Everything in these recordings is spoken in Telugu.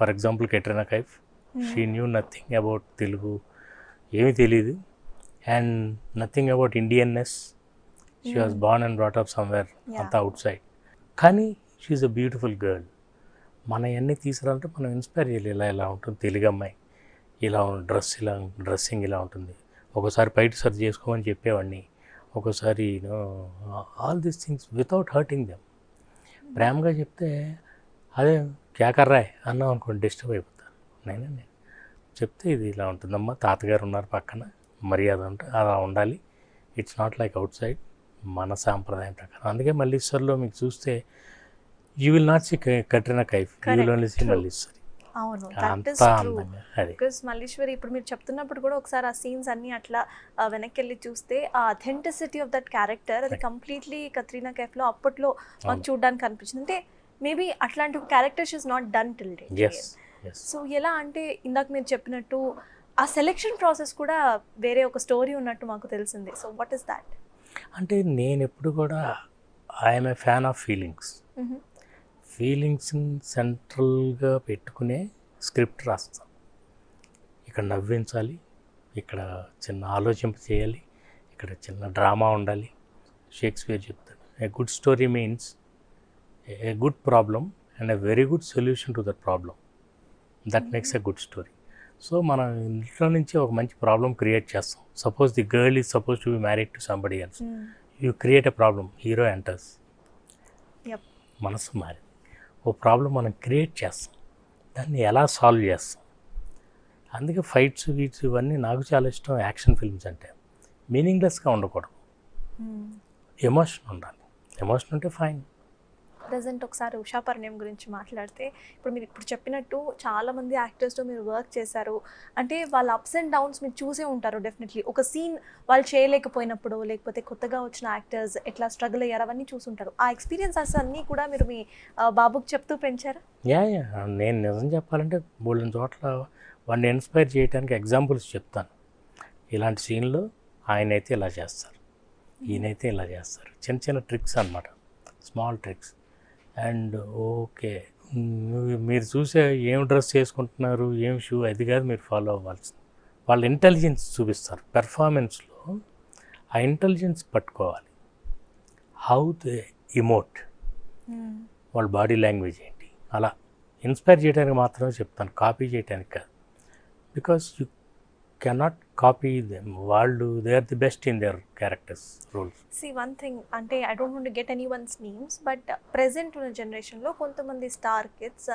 For example Katrina Kaif, she knew nothing about Telugu, ఏమీ తెలియదు, and nothing about Indianness. She was born and brought up somewhere, అంతా అవుట్ సైడ్. కానీ she is a beautiful girl. మన అన్నీ తీసుకురాలంటే మనం ఇన్స్పైర్ చేయాలి. ఇలా ఉంటుంది తెలుగు అమ్మాయి, ఇలా డ్రెస్సింగ్ ఇలా ఉంటుంది. ఒకసారి పైట సర్చ్ చేసుకోమని చెప్పేవాడిని, ఒకసారి all these things without hurting them. ప్రేమగా చెప్తే అదే క్యాకర్రాయ్ అన్నాం అనుకోండి, డిస్టర్బ్ అయిపోతాను. నేను చెప్తే ఇది ఇలా ఉంటుందమ్మా, తాతగారు ఉన్నారు పక్కన, మర్యాద ఉంటుంది, అలా ఉండాలి. It's not like outside, మన సాంప్రదాయం ప్రకారం. అందుకే మల్లీశ్వర్లో మీకు చూస్తే you will not see Katrina Kaif, you will only see Malleswari. అవును, అంతా అందంగా. అది బికాస్ మల్లీశ్వరి ఇప్పుడు మీరు చెప్తున్నప్పుడు కూడా ఒకసారి ఆ సీన్స్ అన్ని అట్లా వెనక్కి వెళ్ళి చూస్తే ఆ అథెంటిసిటీ ఆఫ్ దట్ క్యారెక్టర్ అది కంప్లీట్లీ కత్రీనా కైఫ్లో అప్పట్లో మాకు చూడడానికి అనిపించింది. అంటే మేబీ అట్లాంటి character she's not done till day. So ఎలా అంటే ఇందాక మీరు చెప్పినట్టు ఆ సెలెక్షన్ ప్రాసెస్ కూడా వేరే ఒక స్టోరీ ఉన్నట్టు మాకు తెలిసింది. So what is that? అంటే నేను ఎప్పుడు కూడా I'm a fan of feelings. ఫీలింగ్స్ని సెంట్రల్గా పెట్టుకునే స్క్రిప్ట్ రాస్తాం. ఇక్కడ నవ్వించాలి, ఇక్కడ చిన్న ఆలోచింప చేయాలి, ఇక్కడ చిన్న డ్రామా ఉండాలి. షేక్స్పియర్ చెప్తాడు, a good story means a good problem and a very good solution to that problem. That makes a good story. So మనం ఇంట్లో నుంచి ఒక మంచి ప్రాబ్లం క్రియేట్ చేస్తాం. Suppose the girl is suppose to be married to somebody else, you create a problem, hero enters, మనసు మారి ఓ ప్రాబ్లం మనం క్రియేట్ చేస్తాం, దాన్ని ఎలా సాల్వ్ చేస్తాం. అందుకే ఫైట్స్ గీట్స్ ఇవన్నీ నాకు చాలా ఇష్టం. యాక్షన్ ఫిల్మ్స్ అంటే మీనింగ్లెస్గా ఉండకూడదు, ఎమోషన్ ఉండాలి. ఎమోషన్ ఉంటే ఫైన్. ప్రజెంట్ ఒకసారి ఉషా పరిణయం గురించి మాట్లాడితే, ఇప్పుడు మీరు ఇప్పుడు చెప్పినట్టు చాలామంది యాక్టర్స్తో మీరు వర్క్ చేశారు. అంటే వాళ్ళ అప్స్ అండ్ డౌన్స్ మీరు చూసే ఉంటారు డెఫినెట్లీ. ఒక సీన్ వాళ్ళు చేయలేకపోయినప్పుడు, లేకపోతే కొత్తగా వచ్చిన యాక్టర్స్ ఎట్లా స్ట్రగుల్ అయ్యారు, అవన్నీ చూసుంటారు. ఆ ఎక్స్పీరియన్సెస్ అన్నీ కూడా మీరు మీ బాబుకి చెప్తూ పెంచారా? యా నేను నిజం చెప్పాలంటే బోల్డెన్ చోట్ల వాడిని ఇన్స్పైర్ చేయడానికి ఎగ్జాంపుల్స్ చెప్తాను. ఇలాంటి సీన్లో ఆయన అయితే ఇలా చేస్తారు, ఈయనైతే ఇలా చేస్తారు. చిన్న చిన్న ట్రిక్స్ అనమాట, స్మాల్ ట్రిక్స్. అండ్ ఓకే, మీరు చూసే ఏం డ్రెస్ చేసుకుంటున్నారు, ఏం షూ, అది కాదు మీరు ఫాలో అవ్వాల్సింది. వాళ్ళ ఇంటెలిజెన్స్ చూపిస్తారు పెర్ఫార్మెన్స్లో. ఆ ఇంటెలిజెన్స్ పట్టుకోవాలి. హౌ దే ఇమోట్, వాళ్ళ బాడీ లాంగ్వేజ్ ఏంటి, అలా ఇన్స్పైర్ చేయడానికి మాత్రమే చెప్తాను, కాపీ చేయడానికి కాదు. Because you cannot copy them. వాళ్ళు they are the best in their characters, roles. See one thing, అంటే I don't want to get anyone's names, but present ఉన్న జనరేషన్లో కొంతమంది star kids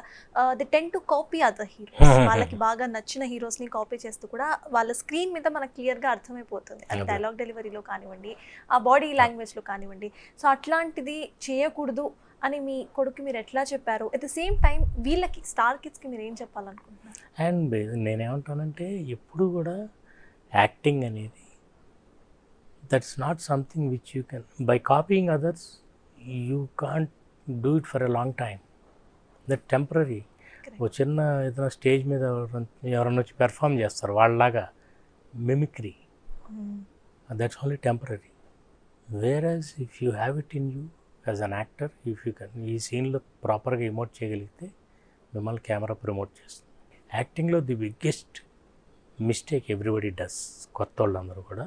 they tend to copy other heroes. వాళ్ళకి బాగా నచ్చిన హీరోస్ని కాపీ చేస్తూ కూడా వాళ్ళ స్క్రీన్ మీద మనకు క్లియర్గా అర్థమైపోతుంది. అది డైలాగ్ డెలివరీలో కానివ్వండి, ఆ బాడీ లాంగ్వేజ్లో కానివ్వండి. సో అట్లాంటిది చేయకూడదు అని మీ కొడుకు మీరు ఎట్లా చెప్పారు? అట్ ద సేమ్ టైం వీళ్ళకి స్టార్ కిడ్స్కి మీరు ఏం చెప్పాలనుకుంటున్నారు? అండ్ నేనేమంటానంటే ఎప్పుడు కూడా యాక్టింగ్ అనేది that's not something which you can buy copying others, you can't do it for a long time. That temporary. ఓ చిన్న ఏదైనా స్టేజ్ మీద ఎవరైనా వచ్చి పెర్ఫామ్ చేస్తారు, వాళ్ళలాగా mimicry, that's only temporary. Whereas if you have it in you as an actor, if you can ఈ సీన్లో ప్రాపర్గా ఇమోట్ చేయగలిగితే మిమ్మల్ని కెమెరా ప్రమోట్ చేస్తుంది. యాక్టింగ్లో the biggest mistake everybody does, కొత్త వాళ్ళందరూ కూడా,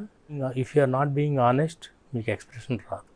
if you are not being honest, మీకు ఎక్స్ప్రెషన్ రాదు.